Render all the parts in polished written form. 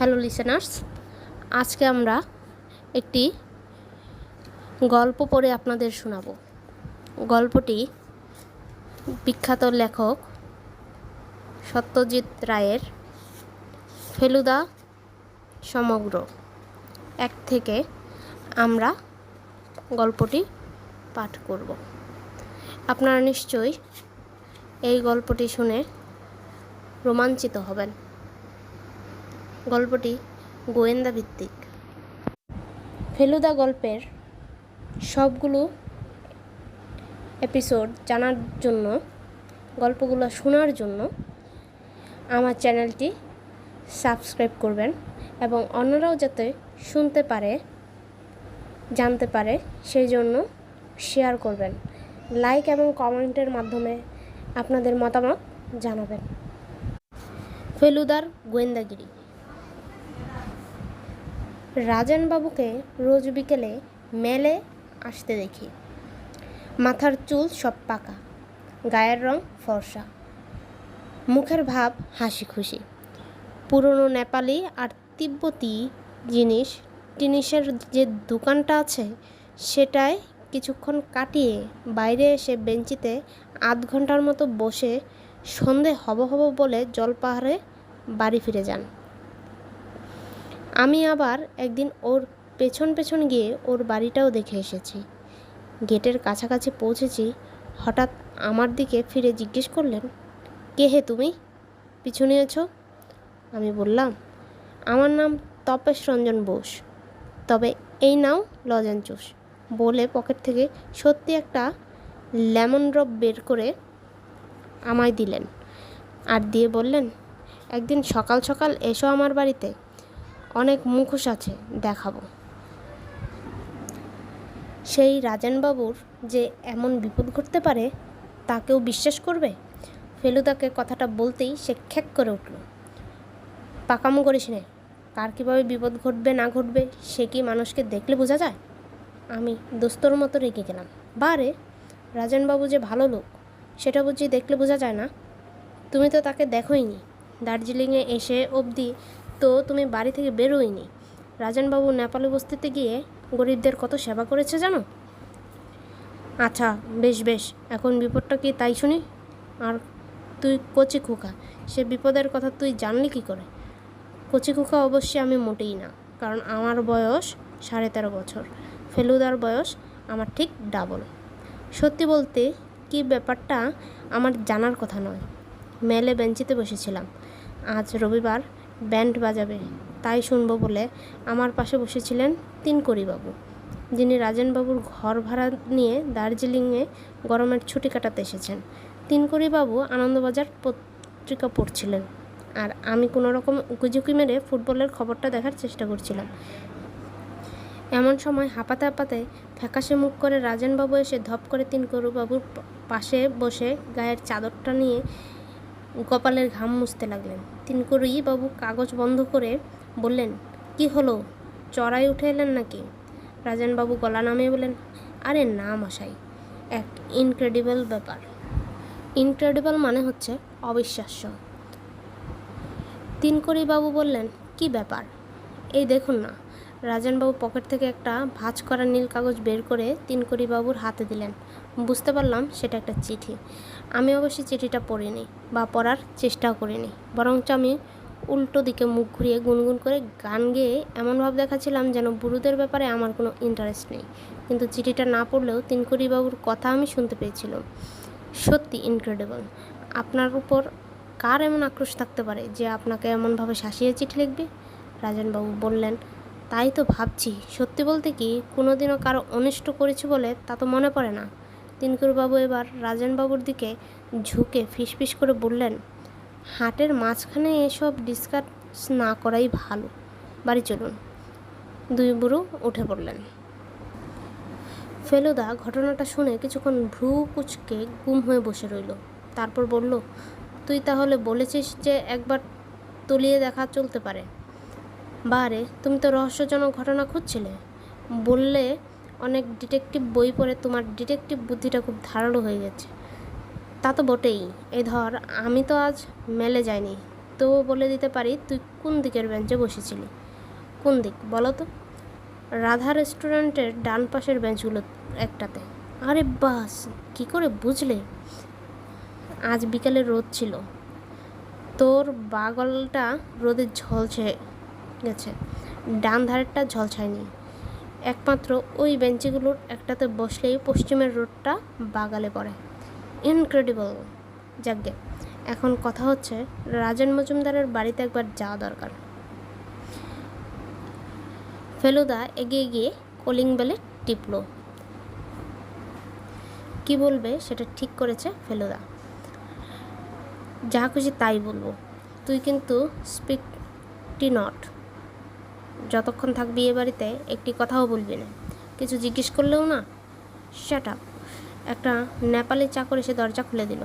Hello listeners, আজকে আমরা একটি গল্প পড়ে আপনাদের শোনাব। গল্পটি বিখ্যাত লেখক সত্যজিৎ রায়ের ফেলুদা সমগ্র এক থেকে আমরা গল্পটি পাঠ করব। আপনারা নিশ্চয়ই এই গল্পটি শুনে রোমাঞ্চিত হবেন। গল্পটি গোয়েন্দা ভিত্তিক। ফেলুদা গল্পের সবগুলো এপিসোড জানার জন্য, গল্পগুলো শোনার জন্য আমার চ্যানেলটি সাবস্ক্রাইব করবেন এবং অন্যরাও যাতে শুনতে পারে, জানতে পারে, সেই জন্য শেয়ার করবেন। লাইক এবং কমেন্টের মাধ্যমে আপনাদের মতামত জানাবেন। ফেলুদার গোয়েন্দাগিরি। রাজেনবাবুকে রোজ বিকেলে মেলে আসতে দেখি। মাথার চুল সব পাকা, গায়ের রং ফর্সা, মুখের ভাব হাসি খুশি। পুরনো নেপালি আর তিব্বতী জিনিসের যে দোকানটা আছে সেটায় কিছুক্ষণ কাটিয়ে বাইরে এসে বেঞ্চিতে আধ ঘন্টার মতো বসে সন্ধে হব বলে জলপাহাড়ে বাড়ি ফিরে যান। আমি আবার একদিন ওর পেছন গিয়ে ওর বাড়িটাও দেখে এসেছি। গেটের কাছাকাছি পৌঁছেছি, হঠাৎ আমার দিকে ফিরে জিজ্ঞেস করলেন, কে হে তুমি, পিছু নিয়েছ? আমি বললাম, আমার নাম তপেশ রঞ্জন বোস, তবে এই নাও লজেন্স, বলে পকেট থেকে সত্যি একটা লেমন ড্রপ বের করে আমায় দিলেন আর দিয়ে বললেন, একদিন সকাল সকাল এসো আমার বাড়িতে, অনেক মুখোশ আছে, দেখাবো। সেই রাজেনবাবুর যে এমন বিপদ ঘটতে পারে তা কেউ বিশ্বাস করবে? ফেলুদাকে কথাটা বলতেই সে খ্যাক করে উঠল। পাকামো করিস নে, কার কীভাবে বিপদ ঘটবে না ঘটবে সে কি মানুষকে দেখলে বোঝা যায়? আমি দোস্তর মতো রেগে গেলাম। বারে, রাজেনবাবু যে ভালো লোক সেটা বুঝি দেখলে বোঝা যায় না? তুমি তো তাকে দেখোইনি, দার্জিলিংয়ে এসে অবধি তো তুমি বাড়ি থেকে বেরোইনি। রাজেনবাবু নেপালি বস্তিতে গিয়ে গরিবদের কত সেবা করেছে জানো? আচ্ছা বেশ, এখন বিপদটা কি তাই শুনি। আর তুই কচি খোকা, সে বিপদের কথা তুই জানলি কি করে? কচি খোকা অবশ্যই আমি মোটেই না, কারণ আমার বয়স 13.5 বছর। ফেলুদার বয়স আমার ঠিক ডাবল। সত্যি বলতে কি ব্যাপারটা আমার জানার কথা নয়। মেলে বেঞ্চিতে বসেছিলাম। আজ রবিবার, ব্যান্ড বাজাবে তাই শুনবো বলে আমার পাশে বসেছিলেন তিনকড়িবাবু, যিনি রাজেনবাবুর ঘর ভাড়া নিয়ে দার্জিলিংয়ে গরমের ছুটি কাটাতে এসেছেন। তিনকড়িবাবু আনন্দবাজার পত্রিকা পড়ছিলেন আর আমি কোনো রকম উকিঝুঁকি মেরে ফুটবলের খবরটা দেখার চেষ্টা করছিলাম। এমন সময় হাঁপাতে ফ্যাকাশে মুখ করে রাজেনবাবু এসে ধপ করে তিনকড়িবাবুর পাশে বসে গায়ের চাদরটা নিয়ে কপালের ঘাম মুছতে লাগলেন। তিনকড়িবাবু কাগজ বন্ধ করে বললেন, কি হলো, চড়াই উঠে এলেন নাকি? রাজেনবাবু গলা নামিয়ে বললেন, আরে না মশাই, এক ইনক্রেডিবল ব্যাপার। ইনক্রেডিবল মানে হচ্ছে অবিশ্বাস্য। তিনকড়িবাবু বললেন, কি ব্যাপার? এই দেখুন না। রাজেনবাবু পকেট থেকে একটা ভাঁজ করা নীল কাগজ বের করে তিনকড়িবাবুর হাতে দিলেন। বুঝতে পারলাম সেটা একটা চিঠি। আমি অবশ্যই চিঠিটা পড়িনি বা পড়ার চেষ্টাও করিনি, বরঞ্চ আমি উল্টো দিকে মুখ ঘুরিয়ে গুনগুন করে গান গেয়ে এমনভাবে দেখাচ্ছিলাম যেন বুড়োদের ব্যাপারে আমার কোনো ইন্টারেস্ট নেই। কিন্তু চিঠিটা না পড়লেও তিনকড়িবাবুর কথা আমি শুনতে পেয়েছিলাম। সত্যি ইনক্রেডিবল। আপনার উপর কার এমন আক্রোশ থাকতে পারে যে আপনাকে এমনভাবে শাসিয়ে চিঠি লিখবে? রাজেনবাবু বললেন, তাই তো ভাবছি। সত্যি বলতে কি, কোনোদিনও কারো অনিষ্ট করেছি বলে তা তো মনে পড়ে না। তিনকড়িবাবু এবার রাজেনবাবুর দিকে ঝুঁকে ফিসফিস করে বললেন, হাটের মাঝখানে এসব ডিসকাস না করাই ভালো, বাড়ি চলুন। দুই বুড়ো উঠে পড়লেন। ফেলুদা ঘটনাটা শুনে কিছুক্ষণ ভ্রু কুঁচকে গুম হয়ে বসে রইল। তারপর বলল, তুই তাহলে বলেছিস যে একবার তলিয়ে দেখা চলতে পারে। বারে, তুমি তো রহস্যজনক ঘটনা খুঁজছিলে, বললে অনেক ডিটেকটিভ বই পড়ে তোমার ডিটেকটিভ বুদ্ধিটা খুব ধারালো হয়ে গেছে। তা তো বটেই। এই ধর, আমি তো আজ মেলে যাইনি, তবুও বলে দিতে পারি তুই কোন দিকের বেঞ্চে বসেছিলি। কোন দিক বলো তো? রাধা রেস্টুরেন্টের ডান পাশের বেঞ্চগুলো একটাতে। আরে বাস, কী করে বুঝলে? আজ বিকালে রোদ ছিল, তোর বাগলটা রোদে ঝলসে গেছে, ডান ধারেরটা ঝলসায়নি। একমাত্র ওই বেঞ্চিগুলোর একটাতে বসলেই পশ্চিমের রোদটা বাগালে পড়ে। ইনক্রেডিবল। যাকগে, এখন কথা হচ্ছে রাজেন মজুমদারের বাড়িতে একবার যাওয়া দরকার। ফেলুদা এগিয়ে গিয়ে কলিং বেলে টিপল। কি বলবে সেটা ঠিক করেছে ফেলুদা। যা খুশি তাই বলবো, তুই কিন্তু স্পিকটি নট। যতক্ষণ থাকবি এ বাড়িতে একটি কথাও বলবি না, কিছু জিজ্ঞেস করলেও না। Shut up. একটা নেপালি চাকর এসে দরজা খুলে দিল।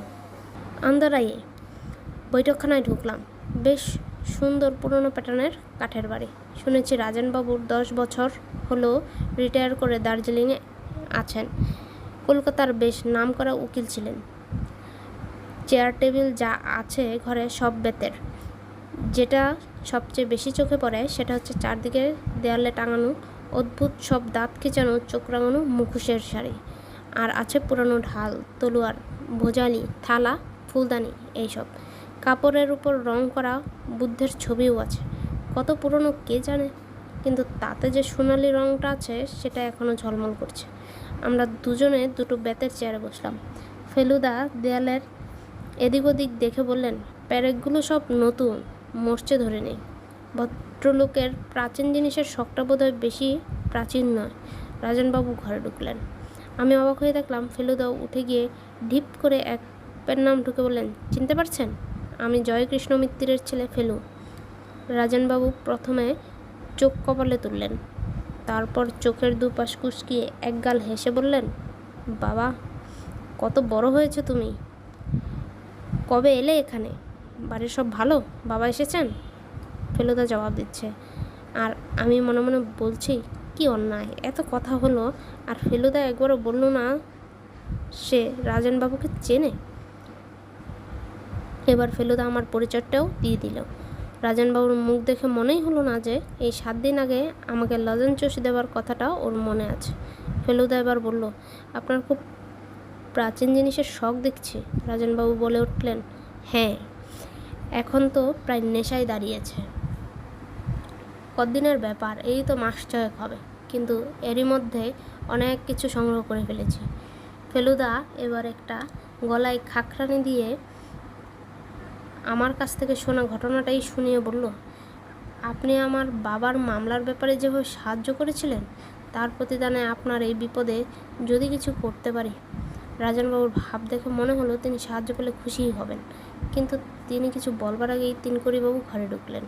আন্দরাইয়ে বৈঠকখানায় ঢুকলাম। বেশ সুন্দর পুরনো প্যাটার্নের কাঠের বাড়ি। শুনেছি রাজেনবাবুর 10 বছর হলো রিটায়ার করে দার্জিলিংয়ে আছেন। কলকাতার বেশ নামকরা উকিল ছিলেন। চেয়ার টেবিল যা আছে ঘরে সব বেতের। যেটা সবচেয়ে বেশি চোখে পড়ে সেটা হচ্ছে চারদিকে দেয়ালে টাঙানো অদ্ভুত সব দাঁত খিচানো চোখ রাঙানো মুখোশের শাড়ি। আর আছে পুরানো ঢাল, তলোয়ার, ভোজালি, থালা, ফুলদানি, এইসব। কাপড়ের উপর রং করা বুদ্ধের ছবিও আছে। কত পুরনো কে জানে, কিন্তু তাতে যে সোনালি রংটা আছে সেটা এখনও ঝলমল করছে। আমরা দুজনে দুটো বেতের চেয়ারে বসলাম। ফেলুদা দেয়ালের এদিক ওদিক দেখে বললেন, প্যারেকগুলো সব নতুন, মরচে ধরে নেই। ভদ্রলোকের প্রাচীন জিনিসের শখটা বোধহয় বেশি প্রাচীন নয়। রাজেনবাবু ঘরে ঢুকলেন। আমি অবাক হয়ে দেখলাম ফেলুদা উঠে গিয়ে ঢিপ করে এক পেন নাম ঢুকে বললেন, চিনতে পারছেন? আমি জয়কৃষ্ণ মিত্তিরের ছেলে ফেলু। রাজেনবাবু প্রথমে চোখ কপালে তুললেন, তারপর চোখের দুপাশ কুঁচকিয়ে একগাল হেসে বললেন, বাবা, কত বড় হয়েছে তুমি। কবে এলে এখানে? বাড়ির সব ভালো? বাবা এসেছেন? ফেলুদা জবাব দিচ্ছে, আর আমি মনে মনে বলছি, কি অন্যায়, এত কথা হলো আর ফেলুদা একবারও বলল না সে রাজেনবাবুকে চেনে। এবার ফেলুদা আমার পরিচয়টাও দিয়ে দিল। রাজেনবাবুর মুখ দেখে মনেই হলো না যে এই 7 দিন আগে আমাকে লজেনচুষ দেওয়ার কথাটা ওর মনে আছে। ফেলুদা এবার বলল, আপনার খুব প্রাচীন জিনিসের শখ দেখছি। রাজেনবাবু বলে উঠলেন, হ্যাঁ, এখন তো প্রায় নেশায় দাঁড়িয়েছে। কদিনের ব্যাপার, এই তো মাস 6 হবে, কিন্তু এরই মধ্যে অনেক কিছু সংগ্রহ করে ফেলেছি। ফেলুদা এবার একটা গলায় খাকরানি দিয়ে আমার কাছ থেকে শোনা ঘটনাটাই শুনিয়ে বলল, আপনি আমার বাবার মামলার ব্যাপারে যেভাবে সাহায্য করেছিলেন, তার প্রতিদানে আপনার এই বিপদে যদি কিছু করতে পারি। রাজেনবাবুর ভাব দেখে মনে হলো তিনি সাহায্য করলে খুশিই হবেন, কিন্তু তিনি কিছু বলবার আগেই তিনকড়িবাবু ঘরে ঢুকলেন।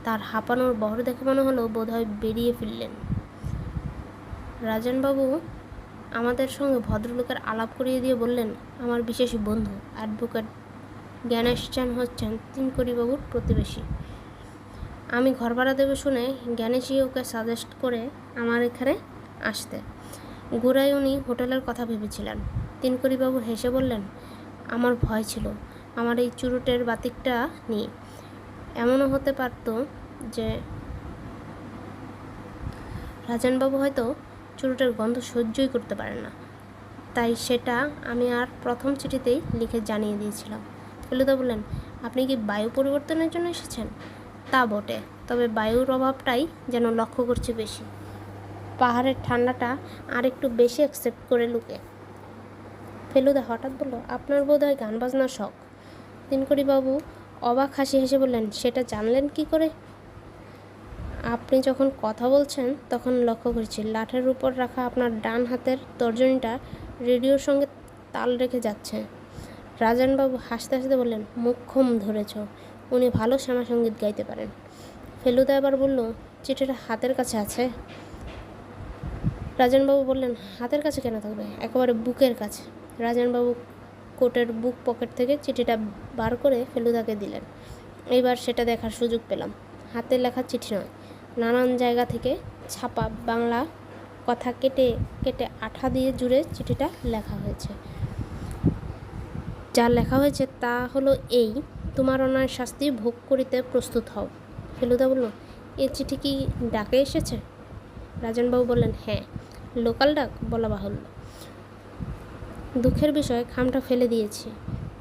তার হাঁপানোর বহর দেখে মনে হলো বোধহয় বেরিয়ে ফিরলেন। রাজেনবাবু আমাদের সঙ্গে ভদ্রলোকের আলাপ করিয়ে দিয়ে বললেন, আমার বিশেষ বন্ধু অ্যাডভোকেট জ্ঞানেশচান হচ্ছেন তিনকড়িবাবুর প্রতিবেশী। আমি ঘর ভাড়া দেবে শুনে জ্ঞানেশই ওকে সাজেস্ট করে আমার এখানে আসতে। গোড়ায় উনি হোটেলের কথা ভেবেছিলেন। তিনকড়িবাবু হেসে বললেন, আমার ভয় ছিল আমার এই চুরুটের বাতিকটা নিয়ে। এমনও হতে পারত যে রাজেনবাবু হয়তো চুরুটের গন্ধ সহ্যই করতে পারেন না, তাই সেটা আমি আর প্রথম চিঠিতেই লিখে জানিয়ে দিয়েছিলাম। ফেলুদা বললেন, আপনি কি বায়ু পরিবর্তনের জন্য এসেছেন? তা বটে, তবে বায়ুর অভাবটাই যেন লক্ষ্য করছি বেশি। পাহাড়ের ঠান্ডাটা আর একটু বেশি অ্যাকসেপ্ট করে লুকে। ফেলুদা হঠাৎ বলল, আপনার বোধহয় গান বাজনার শখ। তিনকড়িবাবু অবাক হাসি হেসে বললেন, সেটা জানলেন কি করে? আপনি যখন কথা বলছেন তখন লক্ষ্য করেছি লাঠের উপর রাখা আপনার ডান হাতের তর্জনীটা রেডিওর সঙ্গে তাল রেখে যাচ্ছে। রাজেনবাবু হাসতে হাসতে বললেন, মোক্ষম ধরেছ, উনি ভালো শ্যামাসঙ্গীত গাইতে পারেন। ফেলুদা এবার বলল, চিঠিটা হাতের কাছে আছে? রাজেনবাবু বললেন, হাতের কাছে কেন থাকবে, একেবারে বুকের কাছে। রাজেনবাবু কোটের বুক পকেট থেকে চিঠিটা বার করে ফেলুদাকে দিলেন। এইবার সেটা দেখার সুযোগ পেলাম। হাতে লেখা চিঠি নয়, নানান জায়গা থেকে ছাপা বাংলা কথা কেটে কেটে আঠা দিয়ে জুড়ে চিঠিটা লেখা হয়েছে। যা লেখা হয়েছে তা হলো এই, তোমার অন্যায় শাস্তি ভোগ করিতে প্রস্তুত হও। ফেলুদা বলল, এ চিঠি কি ডাকে এসেছে? রাজনবাবু বললেন, হ্যাঁ, লোকাল ডাক বলা বাহুল্য। দুঃখের বিষয়ে খামটা ফেলে দিয়েছি।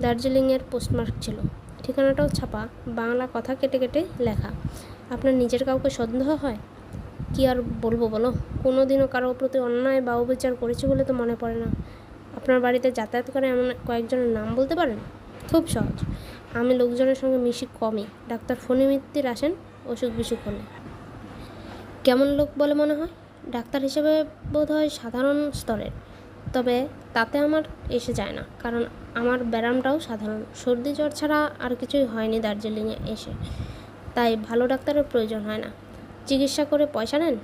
দার্জিলিংয়ের পোস্টমার্ক ছিল, ঠিকানাটাও ছাপা, বাংলা কথা কেটে কেটে লেখা। আপনার নিজের কাউকে সন্দেহ হয়? কি আর বলবো বলো, কোনো দিনও কারো প্রতি অন্যায় বা অবিচার করেছি বলে তো মনে পড়ে না। আপনার বাড়িতে যাতায়াত করে এমন কয়েকজনের নাম বলতে পারেন? খুব সহজ। আমি লোকজনের সঙ্গে মিশি কমই। ডাক্তার ফণিমিত্তির আসেন অসুখ বিসুখ হলে। কেমন লোক বলে মনে হয়? ডাক্তার হিসেবে বোধ হয় সাধারণ স্তরের, তবে তাতে আমার এসে যায় না, কারণ আমার ব্যায়ামটাও সাধারণ। সর্দি জ্বর ছাড়া আর কিছুই হয়নি দার্জিলিংয়ে এসে, তাই ভালো ডাক্তারের প্রয়োজন হয় না। চিকিৎসা করে পয়সা নেন?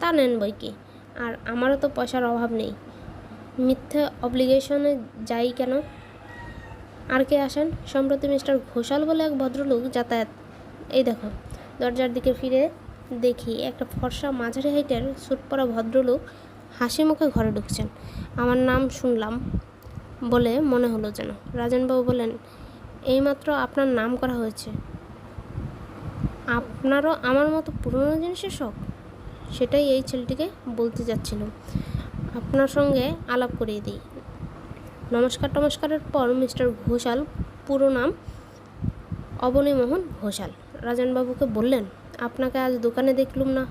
তা নেন বই কি, আর আমারও তো পয়সার অভাব নেই। মিথ্যে অব্লিগেশনে যাই কেন? আর কে আসেন? সম্প্রতি মিস্টার ঘোষাল বলে এক ভদ্রলোক যাতায়াত। এই দেখো। দরজার দিকে ফিরে দেখি একটা ফর্সা মাঝারি হাইটের স্যুট পরা ভদ্রলোক হাসি মুখে ঘরে ঢুকছেন। আমার নাম শুনলাম বলে মনে হলো যেন। রাজনবাবু বললেন, এইমাত্র আপনার নাম করা হয়েছে। আপনারও আমার মতো পুরনো জিনিসের শখ? সেটাই এই ছেলেটিকে বলতে যাচ্ছিল। আপনার সঙ্গে আলাপ করিয়ে দিই। নমস্কারের পর মিস্টার ঘোষাল, পুরো নাম অবনীমোহন ঘোষাল, রাজনবাবুকে বললেন, আপনাকে আজ দোকানে দেখলুম না,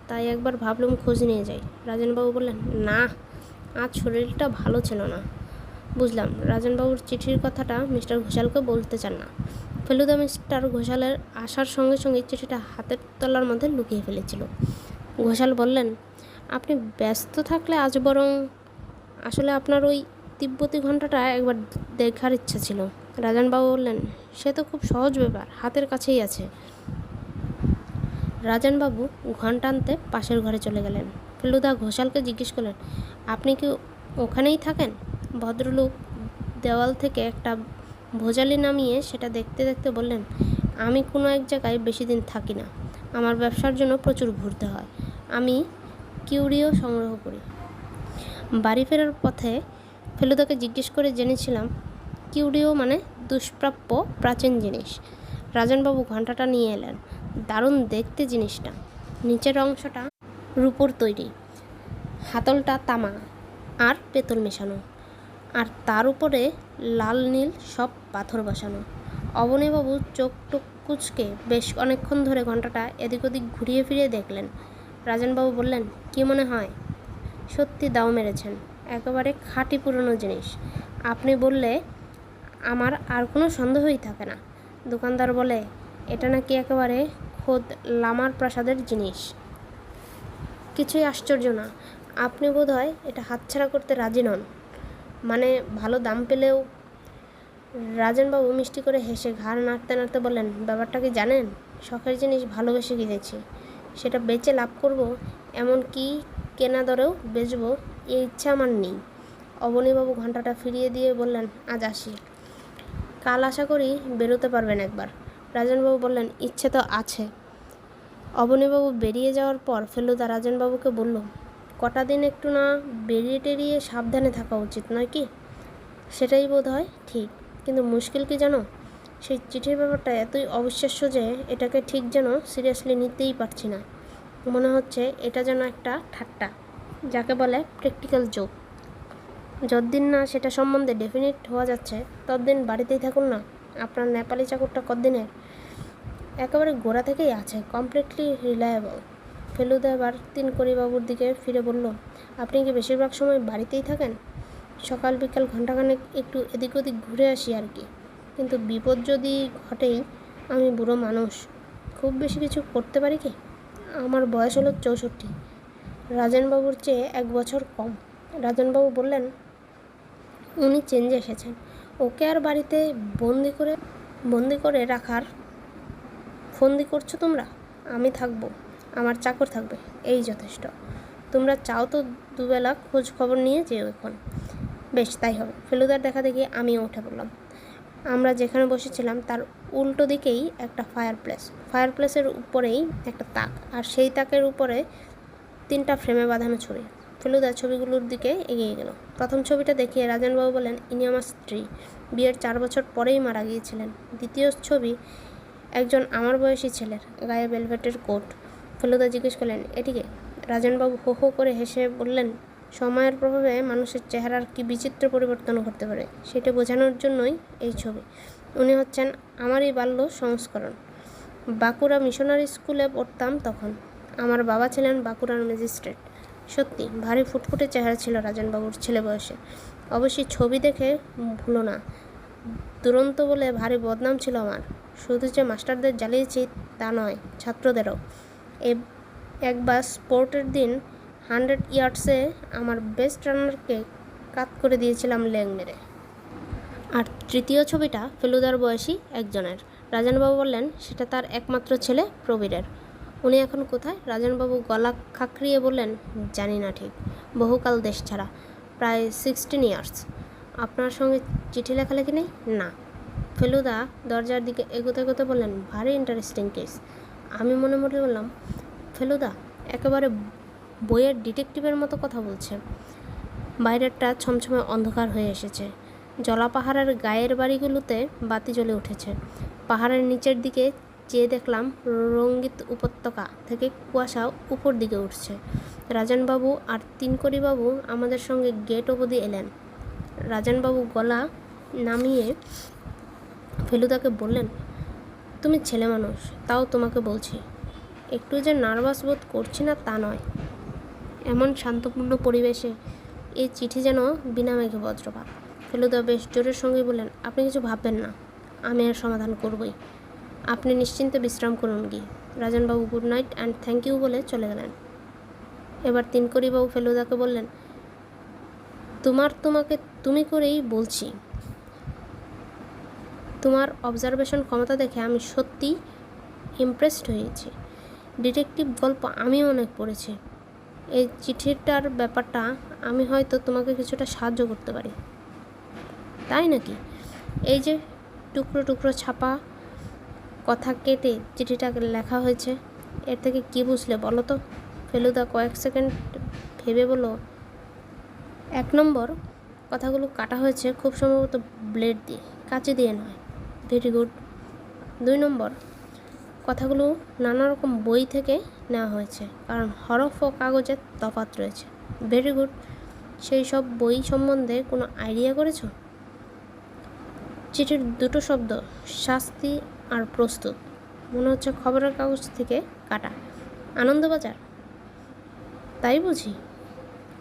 তাই একবার ভাবলুম খোঁজ নিয়ে যাই। রাজনবাবু বললেন, না, আজ শরীরটা ভালো ছিল না। বুঝলাম, রাজনবাবুর চিঠির কথাটা মিস্টার ঘোষালকে বলতে চান না। ফেলুদা মিস্টার ঘোষালের আসার সঙ্গে সঙ্গে চিঠিটা হাতের তলার মধ্যে লুকিয়ে ফেলেছিল। ঘোষাল বললেন, আপনি ব্যস্ত থাকলে আজ বরং, আসলে আপনার ওই তিব্বতী ঘণ্টাটা একবার দেখার ইচ্ছা ছিল। রাজনবাবু বললেন, সে তো খুব সহজ ব্যাপার, হাতের কাছেই আছে। রাজনবাবু ঘণ্টা আনতে পাশের ঘরে চলে গেলেন। ফেলুদা ঘোষালকে জিজ্ঞেস করলেন, আপনি কি ওখানেই থাকেন? ভদ্রলোক দেওয়াল থেকে একটা ভোজালি নামিয়ে সেটা দেখতে দেখতে বললেন, আমি কোনো এক জায়গায় বেশি দিন থাকি না। আমার ব্যবসার জন্য প্রচুর ঘুরতে হয়। আমি কিউরিও সংগ্রহ করি। বাড়ি ফেরার পথে ফেলুদাকে জিজ্ঞেস করে জেনেছিলাম কিউরিও মানে দুষ্প্রাপ্য প্রাচীন জিনিস। রাজনবাবু ঘণ্টাটা নিয়ে এলেন। দারুণ দেখতে জিনিসটা। নিচের অংশটা রূপোর তৈরি, হাতলটা তামা আর পেতল মেশানো, আর তার উপরে লাল নীল সব পাথর বসানো। অবনীবাবু চোখ টোক কুঁচকে বেশ অনেকক্ষণ ধরে ঘণ্টাটা এদিক ওদিক ঘুরিয়ে ফিরিয়ে দেখলেন। রাজনবাবু বললেন, কী মনে হয়? সত্যি দাও মেরেছেন, একেবারে খাঁটি পুরনো জিনিস। আপনি বললে আমার আর কোনো সন্দেহই থাকে না। দোকানদার বলে, এটা নাকি একেবারে খোদ লামার প্রাসাদের জিনিস। কিছুই আশ্চর্য না। আপনি বোধহয় এটা হাতছাড়া করতে রাজি নন। মানে ভালো দাম পেলেও। রাজনবাবু মিষ্টি করে হেসে ঘাড় নাড়তে নাড়তে বললেন, ব্যাপারটা কি জানেন? শখের জিনিস ভালোবেসে কিনেছি, সেটা বেচে লাভ করব, এমন কি কেনা দরেও বেচব, এই ইচ্ছা আমার নেই। অবনীবাবু ঘণ্টাটা ফিরিয়ে দিয়ে বললেন, আজ আসি, কাল আশা করি বেরোতে পারবেন একবার। রাজনবাবু বললেন, ইচ্ছে তো আছে। অবনীবাবু বেরিয়ে যাওয়ার পর ফেলুদা রাজনবাবুকে বলল, কটা দিন একটু না বেরিয়ে টেরিয়ে সাবধানে থাকা উচিত নয় কি? সেটাই বোধ হয় ঠিক, কিন্তু মুশকিল কি জানো, সেই চিঠির ব্যাপারটা এতই অবিশ্বাস্য যে এটাকে ঠিক যেন সিরিয়াসলি নিতেই পারছি না। মনে হচ্ছে এটা যেন একটা ঠাট্টা, যাকে বলে প্র্যাকটিক্যাল জোক। যতদিন না সেটা সম্বন্ধে ডেফিনিট হওয়া যাচ্ছে ততদিন বাড়িতেই থাকুন না। আপনার নেপালি চাকরটা কতদিনের? একেবারে গোড়া থেকেই আছে, কমপ্লিটলি রিলায়েবল। ফেলুদা এবার তিনকড়িবাবুর দিকে ফিরে বলল, আপনি কি বেশিরভাগ সময় বাড়িতেই থাকেন? সকাল বিকাল ঘণ্টাখানেক একটু এদিক ওদিক ঘুরে আসি আর কি। কিন্তু বিপদ যদি ঘটেই, আমি বুড়ো মানুষ, খুব বেশি কিছু করতে পারি কি? আমার বয়স হলো 64, রাজনবাবুর চেয়ে 1 বছর কম। রাজনবাবু বললেন, উনি চেঞ্জে এসেছেন। ওকে আর বাড়িতে বন্দি করে রাখার ফন্দি করছো তোমরা? আমি থাকবো, আমার চাকর থাকবে, এই যথেষ্ট। তোমরা চাও তো দুবেলা খোঁজ খবর নিয়ে যেও এখন। বেশ, তাই হবে। ফেলুদার দেখা দেখি আমিও উঠে পড়লাম। আমরা যেখানে বসেছিলাম তার উল্টো দিকেই একটা ফায়ারপ্লেসের উপরেই একটা তাক, আর সেই তাকের উপরে 3টা ফ্রেমে বাঁধানো ছড়ি। ফেলুদা ছবিগুলোর দিকে এগিয়ে গেল। প্রথম ছবিটা দেখিয়ে রাজনবাবু বললেন, ইনি আমার স্ত্রী, বিয়ের 4 বছর পরেই মারা গিয়েছিলেন। দ্বিতীয় ছবি একজন আমার বয়সী ছেলের, গায়ে ভেলভেটের কোট। ফেলুদা জিজ্ঞেস করলেন, এটিকে? রাজনবাবু হো হো করে হেসে বললেন, সময়ের প্রভাবে মানুষের চেহারার কি বিচিত্র পরিবর্তন ঘটতে পারে সেটা বোঝানোর জন্যই এই ছবি। উনি হচ্ছেন আমারই বাল্য সংস্করণ। বাঁকুড়া মিশনারি স্কুলে পড়তাম তখন। আমার বাবা ছিলেন বাঁকুড়ার ম্যাজিস্ট্রেট। সত্যি ভারী ফুটফুটে চেহারা ছিল রাজনবাবুর ছেলে বয়সে। অবশ্যই ছবি দেখে ভুলো না, দুরন্ত বলে ভারী বদনাম ছিল আমার। শুধু যে মাস্টারদের জ্বালিয়েছি তা নয়, ছাত্রদেরও। একবার স্পোর্টের দিন 100 ইয়ার্ডসে আমার বেস্ট রানারকে কাত করে দিয়েছিলাম লেগ মেরে। আর তৃতীয় ছবিটা ফেলুদার বয়সী একজনের। রাজনবাবু বললেন, সেটা তার একমাত্র ছেলে প্রবীরের। উনি এখন কোথায়? রাজনবাবু গলা খাঁকড়িয়ে বললেন, জানি না ঠিক, বহুকাল দেশ ছাড়া, প্রায় 16 ইয়ার্স। আপনার সঙ্গে চিঠি লেখালেখি নেই? না। ফেলুদা দরজার দিকে এগোতে এগোতে বললেন, ভারী ইন্টারেস্টিং কেস। আমি মনে মনে বললাম, ফেলুদা একেবারে বইয়ের ডিটেকটিভের মতো কথা বলছে। বাইরেরটা ছমছমে অন্ধকার হয়ে এসেছে। জলা পাহাড়ের গায়ের বাড়িগুলোতে বাতি জ্বলে উঠেছে। পাহাড়ের নিচের দিকে চেয়ে দেখলাম রঙ্গিত উপত্যকা থেকে কুয়াশা উপর দিকে উঠছে। রাজনবাবু আর তিনকড়িবাবু আমাদের সঙ্গে গেট অবধি এলেন। রাজনবাবু গলা নামিয়ে ফেলুদাকে বললেন, তুমি ছেলে মানুষ, তাও তোমাকে বলছি, একটু যে নার্ভাস বোধ করছি না তা নয়। এমন শান্তপূর্ণ পরিবেশে এই চিঠি যেন বিনা মেঘে বজ্রপাত। ফেলুদা বেশ জোরের সঙ্গে বললেন, আপনি কিছু ভাববেন না, আমি এর সমাধান করবই। আপনি নিশ্চিন্তে বিশ্রাম করুন গিয়ে। রাজনবাবু good night and thank you বলে চলে গেলেন। এবার তিনকড়িবাবু ফেলুদাকে বললেন, তোমাকে তুমি করেই বলছি। তোমার অবজারভেশন ক্ষমতা দেখে আমি সত্যি ইমপ্রেসড হয়েছি। ডিটেকটিভ গল্প আমিও অনেক পড়েছি। এই চিঠিটার ব্যাপারটা আমি হয়তো তোমাকে কিছুটা সাহায্য করতে পারি। তাই নাকি? এই যে টুকরো টুকরো ছাপা কথা কেটে চিঠিটাকে লেখা হয়েছে, এর থেকে কী বুঝলে বলো তো? ফেলুদা কয়েক সেকেন্ড ভেবে বলল, 1 নম্বর, কথাগুলো কাটা হয়েছে খুব সম্ভবত ব্লেড দিয়ে, কাঁচি দিয়ে নয়। Very good. 2 নম্বর, কথাগুলো নানা রকম বই থেকে নেওয়া হয়েছে, কারণ হরফ ও কাগজের তফাৎ রয়েছে। Very good. সেই সব বই সম্বন্ধে কোনো আইডিয়া করেছো? চিঠির 2টো শব্দ, শাস্তি আর প্রস্তুত, মনে হচ্ছে খবরের কাগজ থেকে কাটা। আনন্দবাজার? তাই বুঝি?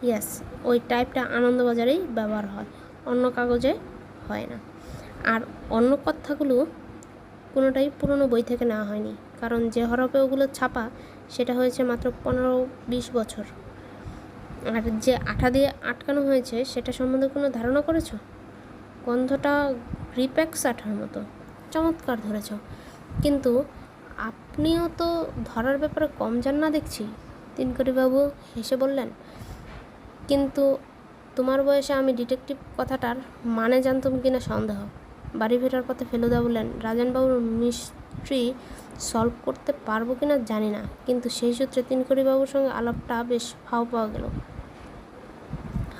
ইয়েস, ওই টাইপটা আনন্দবাজারেই ব্যবহার হয়, অন্য কাগজে হয় না। আর অন্য কথাগুলো কোনোটাই পুরনো বই থেকে নেওয়া হয়নি, কারণ যে হরফে ওগুলো ছাপা সেটা হয়েছে মাত্র 15-20 বছর। আর যে আঠা দিয়ে আটকানো হয়েছে সেটা সম্বন্ধে কোনো ধারণা করেছো? গন্ধটা গ্রিপ্যাক্স আঠার মতো। চমৎকার ধরেছ, কিন্তু আপনিও তো ধরার ব্যাপারে কম জান না দেখছি। তিনকড়িবাবু হেসে বললেন, কিন্তু তোমার বয়সে আমি ডিটেকটিভ কথাটার মানে জানতাম কিনা সন্দেহ। বাড়ি ফেরার পথে ফেলুদা বললেন, রাজনবাবুর মিস্ট্রি সলভ করতে পারবো কিনা জানি না, কিন্তু সেই সূত্রে তিনকড়িবাবুর সঙ্গে আলাপটা বেশ ভাও পাওয়া গেল।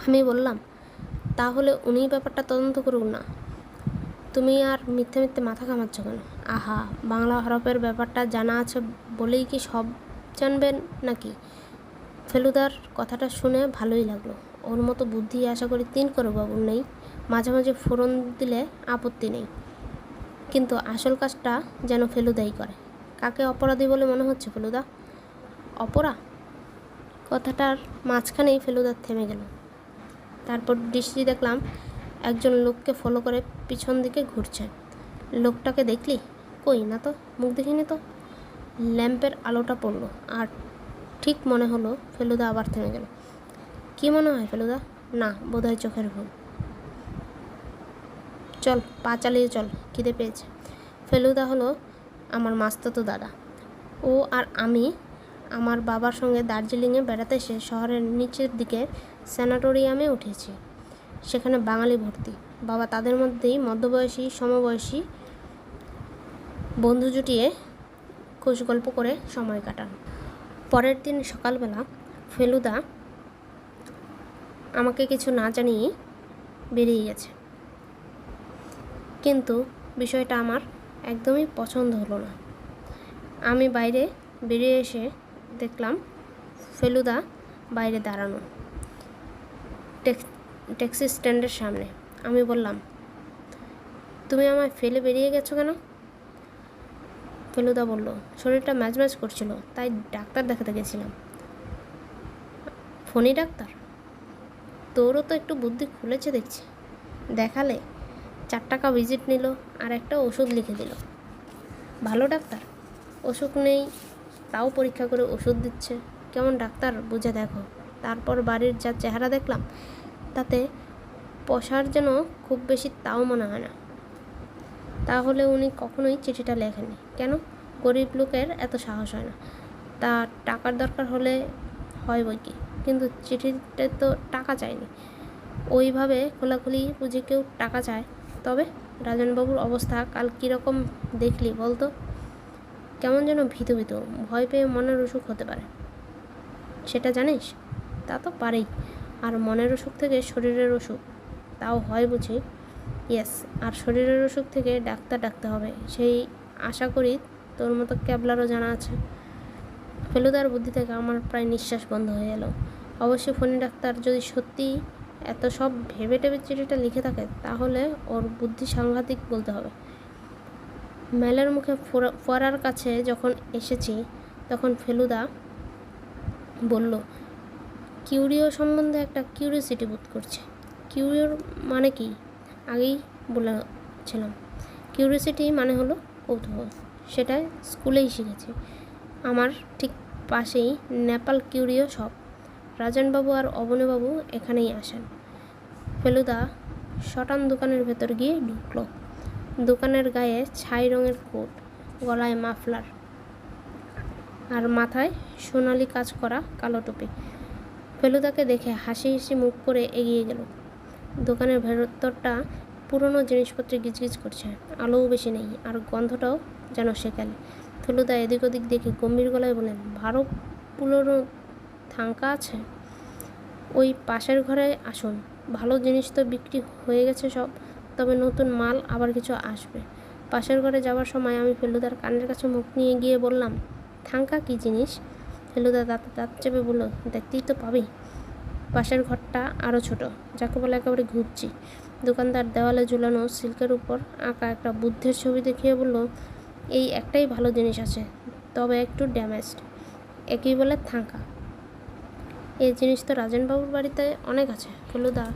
আমি বললাম, তাহলে উনিই ব্যাপারটা তদন্ত করুন না। তুমি আর মিথ্যে মিথ্যে মাথা ঘামাচ্ছ কেন? আহা, বাংলা হরফের ব্যাপারটা জানা আছে বলেই কি সব জানবেন নাকি? ফেলুদার কথাটা শুনে ভালোই লাগলো। ওর মতো বুদ্ধি আশা করি তিনকড়িবাবুর নেই। মাঝে মাঝে ফোড়ন দিলে আপত্তি নেই, কিন্তু আসল কাজটা যেন ফেলুদাই করে। কাকে অপরাধী বলে মনে হচ্ছে ফেলুদা? অপরা কথাটার মাঝখানেই ফেলুদা থেমে গেল। তারপর দৃষ্টি দেখলাম একজন লোককে ফলো করে পিছন দিকে ঘুরছে। লোকটাকে দেখলি? কই না তো, মুখ দেখিনি তো। ল্যাম্পের আলোটা পড়লো আর ঠিক মনে হলো। ফেলুদা আবার থেমে গেল। কি মনে হয় ফেলুদা? না, বোধহয় চোখের ভুল। চল, পা চালিয়ে চল, খিদে পেয়েছে। ফেলুদা হলো আমার মাস্তুতো দাদা। ও আর আমি আমার বাবার সঙ্গে দার্জিলিংয়ে বেড়াতে এসে শহরের নিচের দিকে স্যানাটোরিয়ামে উঠেছি। সেখানে বাঙালি ভর্তি। বাবা তাদের মধ্যেই মধ্যবয়সী সমবয়সী বন্ধু জুটিয়ে খোশ গল্প করে সময় কাটান। পরের দিন সকালবেলা ফেলুদা আমাকে কিছু না জানিয়ে বেরিয়ে গেছে। কিন্তু বিষয়টা আমার একদমই পছন্দ হলো না। আমি বাইরে বেরিয়ে এসে দেখলাম ফেলুদা বাইরে দাঁড়ানো ট্যাক্সি স্ট্যান্ডের সামনে। আমি বললাম, তুমি আমায় ফেলে বেরিয়ে গেছো কেন? ফেলুদা বলল, শরীরটা ম্যাজম্যাজ করছিল, তাই ডাক্তার দেখাতে গেছিলাম। ফোনি ডাক্তার? তোরও তো একটু বুদ্ধি খুলেছে দেখছি। দেখালে, 4 টাকা ভিজিট নিল আর একটা ওষুধ লিখে দিল। ভালো ডাক্তার। অসুখ নেই তাও পরীক্ষা করে ওষুধ দিচ্ছে। কেমন ডাক্তার বুঝে দেখো। তারপর বাড়ির যা চেহারা দেখলাম তাতে পয়সার যেন খুব বেশি তাও মনে হয় না। তাহলে উনি কখনোই চিঠিটা লেখেননি কেন? গরিব লোকের এত সাহস হয় না। তা টাকার দরকার হলে হয় বই কি, কিন্তু চিঠিতে তো টাকা চায়নি। ওইভাবে খোলাখুলি বুঝে কেউ টাকা চায়? তবে রাজনবাবুর অবস্থা কাল কীরকম দেখলি বলতো? কেমন যেন ভীত ভয় পেয়ে মনের অসুখ হতে পারে। সেটা জানিস? তা তো পারেই। আর মনের অসুখ থেকে শরীরের অসুখ তাও হয় বুঝি? ইয়েস। আর শরীরের অসুখ থেকে ডাক্তার ডাকতে হবে, সেই আশা করি তোর মতো ক্যাবলারও জানা আছে। ফেলুদার বুদ্ধি থেকে আমার প্রায় নিঃশ্বাস বন্ধ হয়ে এলো। অবশ্যই ফোনি ডাক্তার যদি সত্যি এত সব ভেবে টেবে চিঠিটা লিখে থাকে তাহলে ওর বুদ্ধি সাংঘাতিক বলতে হবে। মেলের মুখে ফোয়ারার কাছে যখন এসেছি তখন ফেলুদা বলল, কিউরিও সম্বন্ধে একটা কিউরিওসিটি বোধ করছে। কিউরিওর মানে কি? আগেই বলেছিলাম। কিউরিওসিটি মানে হলো কৌতূহল। সেটা স্কুলেই শিখেছি। আমার ঠিক পাশেই নেপাল কিউরিও শপ। রাজনবাবু আর অবনীবাবু এখানেই আসেন। ফেলুদা শটান দোকানের ভেতর গিয়ে ঢুকলো। দোকানের গায়ে ছাই রঙের কোট, গলায় মাফলার আর মাথায় সোনালি কাজ করা কালো টুপি। ফেলুদাকে দেখে হাসি হাসি মুখ করে এগিয়ে গেল। দোকানের ভেতরটা পুরনো জিনিসপত্রে গিজগিজ করছে। আলোও বেশি নেই আর গন্ধটাও যেন সেকালে। ফেলুদা এদিক ওদিক দেখে গম্ভীর গলায় বলেন, ভালো পুরনো থাঙ্কা আছে? ওই পাশের ঘরে আসুন। ভালো জিনিস তো বিক্রি হয়ে গেছে সব, তবে নতুন মাল আবার কিছু আসবে। পাশের ঘরে যাওয়ার সময় আমি ফেলুদার কানের কাছে মুখ নিয়ে গিয়ে বললাম, থাঙ্কা কী জিনিস? ফেলুদা দাঁত চেপে বলল, দেখতেই তো পাবি। পাশের ঘরটা আরও ছোট, যাকে বলে একেবারে ঘুরছি। দোকানদার দেওয়ালে ঝুলানো সিল্কের উপর আঁকা একটা বুদ্ধের ছবি দেখিয়ে বলল, এই একটাই ভালো জিনিস আছে, তবে একটু ড্যামেজড। একই বলে থাঙ্কা। এই জিনিস তো রাজনবাবুর বাড়িতে অনেক আছে। ফেলুদা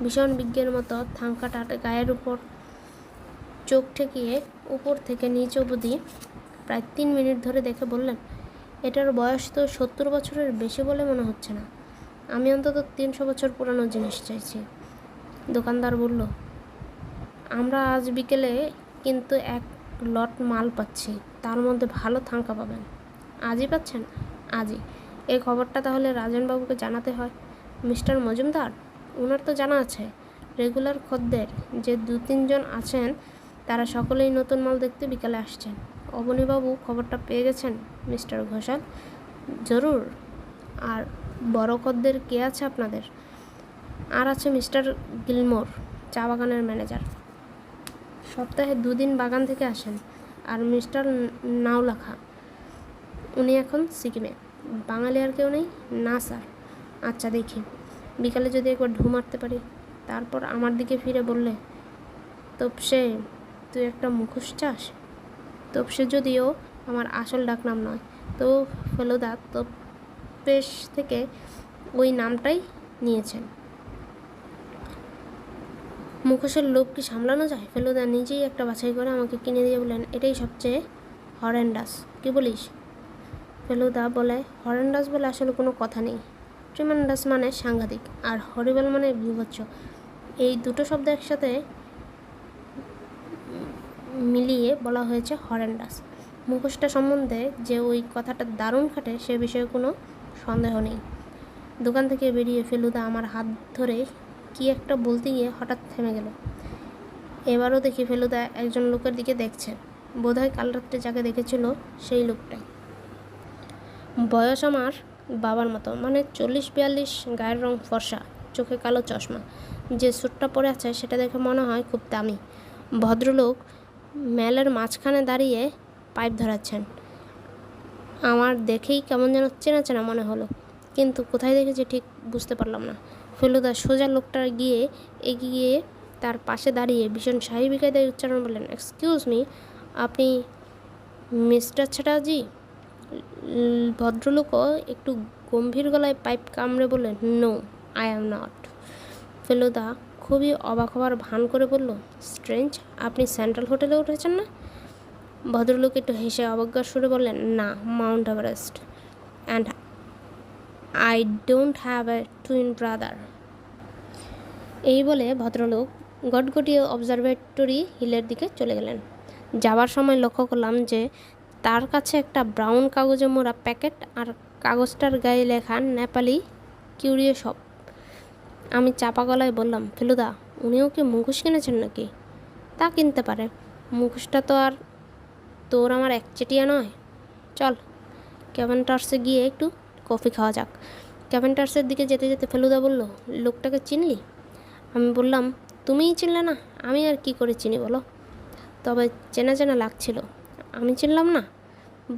ভীষণ বিজ্ঞের মতো থাঙ্কাটার গায়ের উপর চোখ ঠেকিয়ে উপর থেকে নিচ অবধি প্রায় 3 মিনিট ধরে দেখে বললেন, এটার বয়স তো 70 বছরের বেশি বলে মনে হচ্ছে না। আমি অন্তত 300 বছর পুরানো জিনিস চাইছি। দোকানদার বলল, আমরা আজ বিকেলে কিন্তু এক লট মাল পাচ্ছি, তার মধ্যে ভালো থাঙ্কা পাবেন। আজই পাচ্ছেন? আজই। এই খবরটা তাহলে রাজনবাবুকে জানাতে হয়। মিস্টার মজুমদার, ওনার তো জানা আছে। রেগুলার খদ্দের যে 2-3 জন আছেন তারা সকলেই নতুন মাল দেখতে বিকালে আসছেন। অবনীবাবু খবরটা পেয়ে গেছেন মিস্টার ঘোষাল? জরুর। আর বড় খদ্দের কে আছে আপনাদের? আর আছে মিস্টার গিলমোর, চা বাগানের ম্যানেজার। সপ্তাহে 2 দিন বাগান থেকে আসেন। আর মিস্টার নাওলাখা, উনি এখন সিকিমে। বাঙালি আর কেউ নেই? না স্যার। আচ্ছা দেখি, বিকালে যদি একবার ঢু মারতে পারি। তারপর আমার দিকে ফিরে বললে, তোপসে, তুই একটা মুখোশ চাস? তোপসে যদিও আমার আসল ডাকনাম নয়, তো ফেলুদা তোপেশ থেকে ওই নামটাই নিয়েছেন। মুখোশের লোভ কি সামলানো যায়? ফেলুদা নিজেই একটা বাছাই করে আমাকে কিনে দিয়ে বললেন, এটাই সবচেয়ে হরেন্ডাস। কি বলিস? ফেলুদা বলে, হরেন্ডাস বলে আসলে কোনো কথা নেই। ট্রিমেন্ডাস মানে সাংঘাতিক, আর হরিবল মানে বিভৎস। এই দুটো শব্দ একসাথে মিলিয়ে বলা হয়েছে হরেন্ডাস। মুখোশটা সম্বন্ধে যে ওই কথাটা দারুণ খাটে সে বিষয়ে কোনো সন্দেহ নেই। দোকান থেকে বেরিয়ে ফেলুদা আমার হাত ধরে কি একটা বলতে গিয়ে হঠাৎ থেমে গেল। এবারও দেখি ফেলুদা একজন লোকের দিকে দেখছে। বোধহয় কাল রাত্রে যাকে দেখেছিল সেই লোকটাই। বয়স আমার বাবার মতো, মানে 40-42, গায়ের রং ফর্সা, চোখে কালো চশমা। যে স্যুটটা পরে আছে সেটা দেখে মনে হয় খুব দামি। ভদ্রলোক ম্যালের মাঝখানে দাঁড়িয়ে পাইপ ধরাচ্ছেন। আমার দেখেই কেমন যেন চেনা চেনা মনে হলো, কিন্তু কোথায় দেখেছি ঠিক বুঝতে পারলাম না। ফেলুদা সোজা লোকটা গিয়ে এগিয়ে তার পাশে দাঁড়িয়ে ভীষণ স্বাভাবিক কায়দায় উচ্চারণ বললেন, এক্সকিউজ মি, আপনি মিস্টার চ্যাটার্জি? ভদ্রলোকও একটু গম্ভীর গলায় পাইপ কামড়ে বললেন, no, I am not. Feluda খুবই অবাক হওয়ার ভান করে বলল, স্ট্রেঞ্জ, আপনি সেন্ট্রাল হোটেলে উঠেছেন না? ভদ্রলোক একটু হেসে অবজ্ঞার সুরে বললেন, না, Mount Everest, and I don't have a twin brother. এই বলে ভদ্রলোক গটগটিয়ে অবজারভেটরি হিলের দিকে চলে গেলেন। যাওয়ার সময় লক্ষ্য করলাম যে তার কাছে একটা ব্রাউন কাগজে মোড়া প্যাকেট, আর কাগজটার গায়ে লেখা নেপালি কিউরিও শপ। আমি চাপা গলায় বললাম, ফেলুদা, উনিও কি মুখোশ কিনেছেন নাকি? তা কিনতে পারে, মুখোশটা তো আর তোর আমার একচেটিয়া নয়। চল ক্যাভেন্টার্সে গিয়ে একটু কফি খাওয়া যাক। ক্যাভেন্টার্সের দিকে যেতে যেতে ফেলুদা বলল, লোকটাকে চিনলি? আমি বললাম, তুমিই চিনলে না, আমি আর কি করে চিনি বলো? তবে চেনা চেনা লাগছিল। আমি চিনলাম না?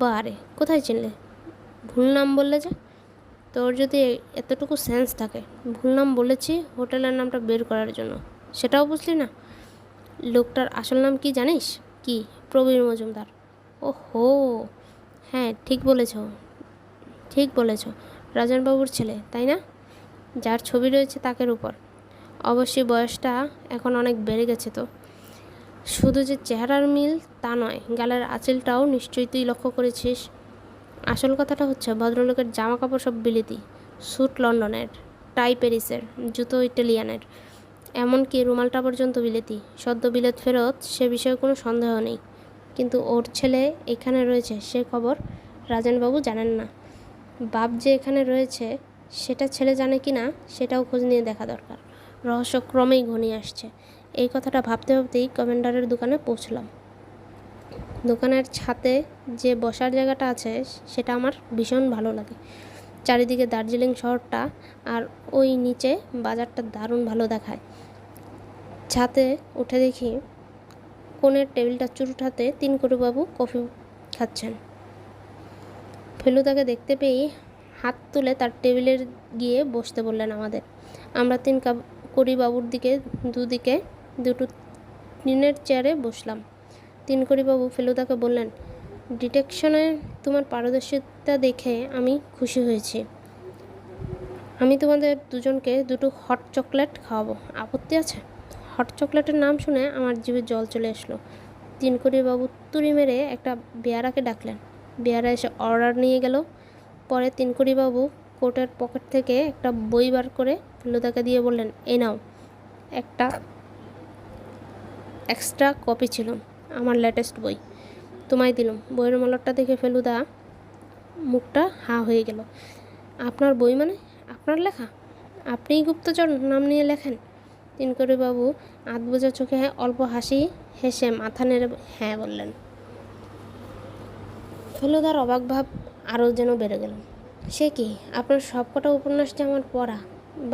বারে, কোথায় চিনলে? ভুল নাম বললে যে। তোর যদি এতটুকু সেন্স থাকে, ভুল নাম বলেছি হোটেলের নামটা বের করার জন্য, সেটাও বুঝলি না? লোকটার আসল নাম কি জানিস? কি? প্রবীর মজুমদার। ও হো, হ্যাঁ, ঠিক বলেছ, রাজনবাবুর ছেলে, তাই না? যার ছবি রয়েছে তাকের উপর। অবশ্যই বয়সটা এখন অনেক বেড়ে গেছে। তো শুধু যে চেহারার মিল তা নয়, গালের আঁচলটাও নিশ্চয়ই তুই লক্ষ্য করেছিস। আসল কথাটা হচ্ছে, ভদ্রলোকের জামা কাপড় সব বিলেতি, স্যুট লন্ডনের, টাই প্যারিসের, জুতো ইটালিয়ানের, এমনকি রুমালটা পর্যন্ত বিলেতি। সদ্য বিলেত ফেরত, সে বিষয়ে কোনো সন্দেহ নেই। কিন্তু ওর ছেলে এখানে রয়েছে সে খবর রাজনবাবু জানেন না। বাপ যে এখানে রয়েছে সেটা ছেলে জানে কি না সেটাও খোঁজ নিয়ে দেখা দরকার। রহস্য ক্রমেই ঘনিয়ে আসছে। এই কথাটা ভাবতে ভাবতেই কমান্ডারের দোকানে পৌঁছলাম। দোকানের ছাদে যে বসার জায়গাটা আছে সেটা আমার ভীষণ ভালো লাগে। চারিদিকে দার্জিলিং শহরটা, আর ওই নিচে বাজারটা দারুণ ভালো দেখায়। ছাদে উঠে দেখি কোণের টেবিলটা চুরুঠাতে তিনকড়িবাবু কফি খাচ্ছেন। ফেলুদাকে দেখতে পেয়েই হাত তুলে তার টেবিলের গিয়ে বসতে বললেন আমাদের। আমরা তিনকড়িবাবুর দুদিকে দুটো টিনের চেয়ারে বসলাম। তিনকড়িবাবু ফেলুদাকে বললেন, ডিটেকশনে তোমার পারদর্শিতা দেখে আমি খুশি হয়েছি। আমি তোমাদের দুজনকে দুটো হট চকলেট খাওয়াবো, আপত্তি আছে? হট চকলেটের নাম শুনে আমার জিভে জল চলে আসলো। তিনকড়িবাবু তুড়ি মেরে একটা বেয়ারাকে ডাকলেন। বেয়ারা এসে অর্ডার নিয়ে গেল। পরে তিনকড়িবাবু কোটের পকেট থেকে একটা বই বার করে ফেলুদাকে দিয়ে বললেন, এই নাও, একটা এক্সট্রা কপি ছিল, আমার লেটেস্ট বই, তোমায় দিলাম। বইয়ের মলটটা দেখে ফেলুদা মুখটা হাঁ হয়ে গেল। আপনার বই মানে? আপনার লেখা? আপনিই গুপ্তচর নাম নিয়ে লেখেন? তিনকড়িবাবু আধবোঝা চোখে অল্প হাসি হেসে মাথা নেড়ে হ্যাঁ বললেন। ফেলুদার অবাক ভাব আরও যেন বেড়ে গেল। সে কি, আপনার সবকটা উপন্যাস যে আমার পড়া,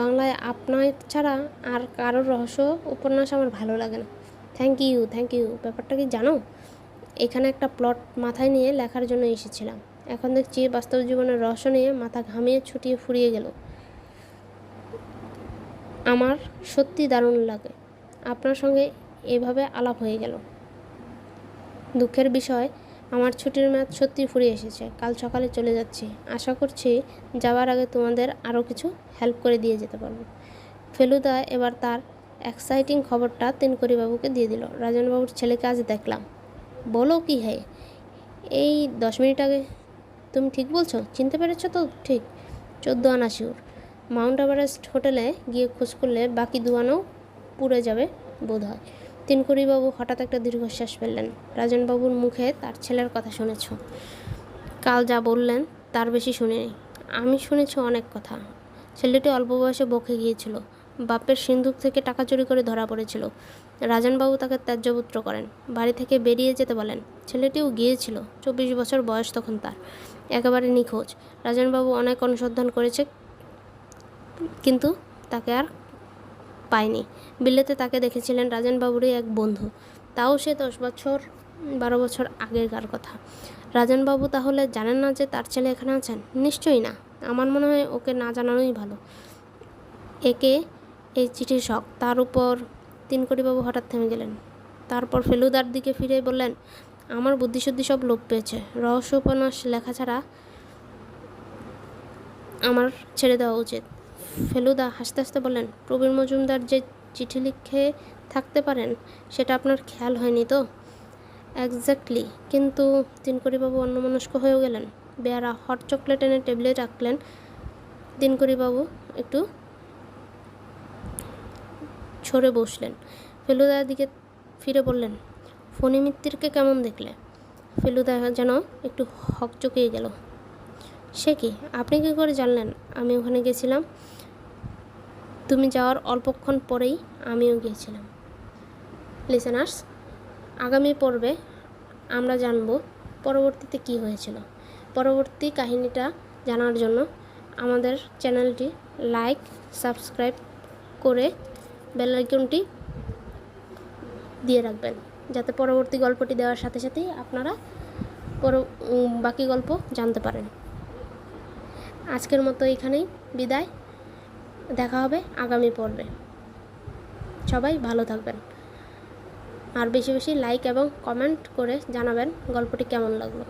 বাংলায় আপনার ছাড়া আর কারোর রহস্য উপন্যাস আমার ভালো লাগে না। Thank you. ব্যাপারটা কি জানো? এখানে একটা প্লট মাথায় নিয়ে লেখার জন্য এসেছিলাম। এখন দেখছি বাস্তব জীবনের রহস্য নিয়ে মাথা ঘামিয়ে ছুটিয়ে ফুরিয়ে গেল। আমার সত্যি দারুণ লাগে আপনার সঙ্গে এভাবে আলাপ হয়ে গেল। দুঃখের বিষয়, আমার ছুটির মেয়াদ সত্যিই ফুরিয়ে এসেছে। কাল সকালে চলে যাচ্ছি। আশা করছি যাওয়ার আগে তোমাদের আরও কিছু হেল্প করে দিয়ে যেতে পারবো। ফেলুদা এবার তার এক্সাইটিং খবরটা তিনকড়িবাবুকে দিয়ে দিল। রাজনবাবুর ছেলেকে আজ দেখলাম। বলো কি? হ্যাঁ, এই 10 মিনিট আগে। তুমি ঠিক বলছো? চিনতে পেরেছো তো? ঠিক 14 আনা শিওর। মাউন্ট এভারেস্ট হোটেলে গিয়ে খোঁজ করলে বাকি 2 আনাও পুড়ে যাবে বোধ হয়। তিনকড়িবাবু হঠাৎ একটা দীর্ঘশ্বাস ফেললেন। রাজনবাবুর মুখে তার ছেলের কথা শুনেছ? কাল যা বললেন তার বেশি শুনিনি। আমি শুনেছি অনেক কথা। ছেলেটি অল্প বয়সে বকে গিয়েছিল, বাপের সিন্ধুক থেকে টাকা চুরি করে ধরা পড়েছিল। রাজনবাবু তাকে ত্যায্যপুত্র করেন, বাড়ি থেকে বেরিয়ে যেতে বলেন। ছেলেটিও গিয়েছিল, 24 বছর বয়স তখন তার, একেবারে নিখোঁজ। রাজনবাবু অনেক অনুসন্ধান করেছে, কিন্তু তাকে আর পায়নি। বিলেতে তাকে দেখেছিলেন রাজনবাবুরই এক বন্ধু, তাও সে 10-12 বছর আগেকার কথা। রাজনবাবু তাহলে জানেন না যে তার ছেলে এখানে আছেন? নিশ্চয়ই না। আমার মনে হয় ওকে না জানানোই ভালো। একে এই চিঠির শখ, তার উপর তিনকড়িবাবু হঠাৎ থেমে গেলেন। তারপর ফেলুদার দিকে ফিরে বললেন, আমার বুদ্ধিশুদ্ধি সব লোপ পেয়েছে। রহস্য উপন্যাস লেখা ছাড়া আমার ছেড়ে দেওয়া উচিত। ফেলুদা হাসতে হাসতে বললেন, প্রবীর মজুমদার যে চিঠি লিখে থাকতে পারেন সেটা আপনার খেয়াল হয়নি তো? এক্স্যাক্টলি। কিন্তু তিনকড়িবাবু অন্যমনস্ক হয়েও গেলেন। বেয়ারা হট চকলেট এনে টেবিলে রাখলেন। তিনকড়িবাবু একটু ছড়ে বসলেন। ফেলুদার দিকে ফিরে বললেন, ফণী মিত্তিরকে কেমন দেখলে? ফেলুদা যেন একটু হকচকিয়ে গেল। সে কি, আপনি কী করে জানলেন আমি ওখানে গেছিলাম? তুমি যাওয়ার অল্পক্ষণ পরেই আমিও গিয়েছিলাম। লিসেনার্স, আগামী পর্বে আমরা জানব পরবর্তীতে কী হয়েছিল। পরবর্তী কাহিনীটা জানার জন্য আমাদের চ্যানেলটি লাইক, সাবস্ক্রাইব করে বেল আইকনটি দিয়ে রাখবেন, যাতে পরবর্তী গল্পটি দেওয়ার সাথে সাথেই আপনারা বাকি গল্প জানতে পারেন। আজকের মতো এখানেই বিদায়। দেখা হবে আগামী পর্বে। সবাই ভালো থাকবেন, আর বেশি বেশি লাইক এবং কমেন্ট করে জানাবেন গল্পটি কেমন লাগলো।